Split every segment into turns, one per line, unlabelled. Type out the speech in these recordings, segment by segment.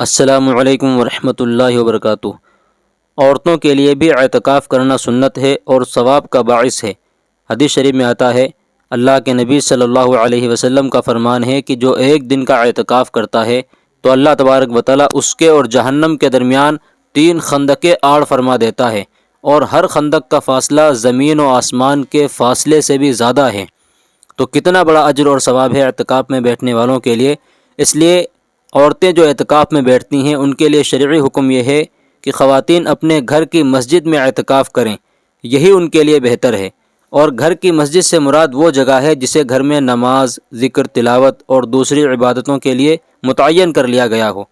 السلام علیکم ورحمۃ اللہ وبرکاتہ۔ عورتوں کے لیے بھی اعتکاف کرنا سنت ہے اور ثواب کا باعث ہے۔ حدیث شریف میں آتا ہے، اللہ کے نبی صلی اللہ علیہ وسلم کا فرمان ہے کہ جو ایک دن کا اعتکاف کرتا ہے تو اللہ تبارک و تعالی اس کے اور جہنم کے درمیان 3 خندقیں آڑ فرما دیتا ہے، اور ہر خندق کا فاصلہ زمین و آسمان کے فاصلے سے بھی زیادہ ہے۔ تو کتنا بڑا اجر اور ثواب ہے اعتکاف میں بیٹھنے والوں کے لیے۔ اس لیے عورتیں جو اعتکاف میں بیٹھتی ہیں ان کے لیے شرعی حکم یہ ہے کہ خواتین اپنے گھر کی مسجد میں اعتکاف کریں، یہی ان کے لیے بہتر ہے۔ اور گھر کی مسجد سے مراد وہ جگہ ہے جسے گھر میں نماز، ذکر، تلاوت اور دوسری عبادتوں کے لیے متعین کر لیا گیا ہو۔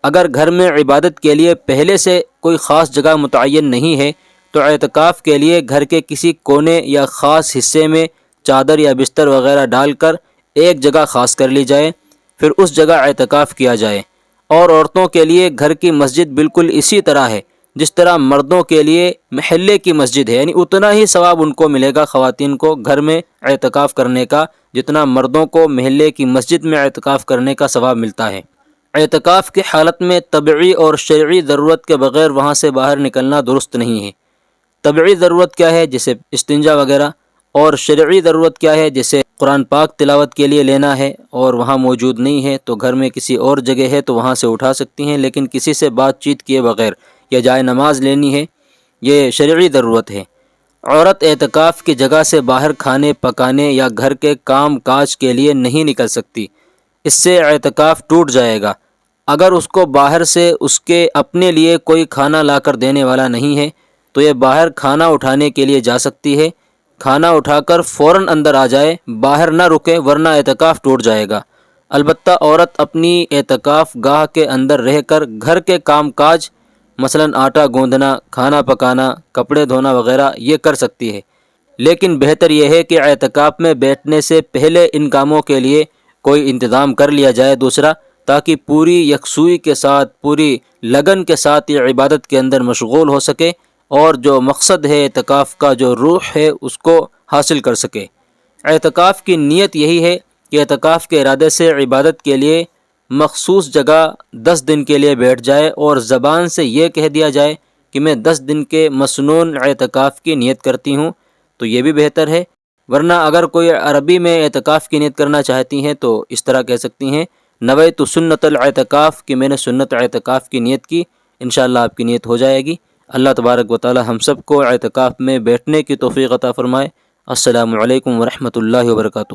اگر گھر میں عبادت کے لیے پہلے سے کوئی خاص جگہ متعین نہیں ہے تو اعتکاف کے لیے گھر کے کسی کونے یا خاص حصے میں چادر یا بستر وغیرہ ڈال کر ایک جگہ خاص کر لی جائے، پھر اس جگہ اعتکاف کیا جائے۔ اور عورتوں کے لیے گھر کی مسجد بالکل اسی طرح ہے جس طرح مردوں کے لیے محلے کی مسجد ہے، یعنی اتنا ہی ثواب ان کو ملے گا خواتین کو گھر میں اعتکاف کرنے کا جتنا مردوں کو محلے کی مسجد میں اعتکاف کرنے کا ثواب ملتا ہے۔ اعتکاف کی حالت میں طبعی اور شرعی ضرورت کے بغیر وہاں سے باہر نکلنا درست نہیں ہے۔ طبعی ضرورت کیا ہے؟ جیسے استنجا وغیرہ، اور شرعی ضرورت کیا ہے؟ جیسے قرآن پاک تلاوت کے لیے لینا ہے اور وہاں موجود نہیں ہے تو گھر میں کسی اور جگہ ہے تو وہاں سے اٹھا سکتی ہیں، لیکن کسی سے بات چیت کیے بغیر، یا جائے نماز لینی ہے، یہ شرعی ضرورت ہے۔ عورت اعتکاف کی جگہ سے باہر کھانے پکانے یا گھر کے کام کاج کے لیے نہیں نکل سکتی، اس سے اعتکاف ٹوٹ جائے گا۔ اگر اس کو باہر سے اس کے اپنے لیے کوئی کھانا لا کر دینے والا نہیں ہے تو یہ باہر کھانا اٹھانے کے لیے جا سکتی ہے، کھانا اٹھا کر فوراً اندر آ جائے، باہر نہ رکے ورنہ اعتکاف ٹوٹ جائے گا۔ البتہ عورت اپنی اعتکاف گاہ کے اندر رہ کر گھر کے کام کاج مثلاً آٹا گوندنا، کھانا پکانا، کپڑے دھونا وغیرہ یہ کر سکتی ہے، لیکن بہتر یہ ہے کہ اعتکاف میں بیٹھنے سے پہلے ان کاموں کے لیے کوئی انتظام کر لیا جائے دوسرا، تاکہ پوری یکسوئی کے ساتھ، پوری لگن کے ساتھ یہ عبادت کے اندر مشغول ہو سکے اور جو مقصد ہے اعتکاف کا، جو روح ہے، اس کو حاصل کر سکے۔ اعتکاف کی نیت یہی ہے کہ اعتکاف کے ارادے سے عبادت کے لیے مخصوص جگہ 10 دن کے لیے بیٹھ جائے اور زبان سے یہ کہہ دیا جائے کہ میں 10 دن کے مسنون اعتکاف کی نیت کرتی ہوں، تو یہ بھی بہتر ہے۔ ورنہ اگر کوئی عربی میں اعتکاف کی نیت کرنا چاہتی ہیں تو اس طرح کہہ سکتی ہیں، نویت سنت الاعتکاف، کہ میں نے سنت اعتکاف کی نیت کی، انشاءاللہ آپ کی نیت ہو جائے گی۔ اللہ تبارک و تعالی ہم سب کو اعتکاف میں بیٹھنے کی توفیق عطا فرمائے۔ السلام علیکم ورحمۃ اللہ وبرکاتہ۔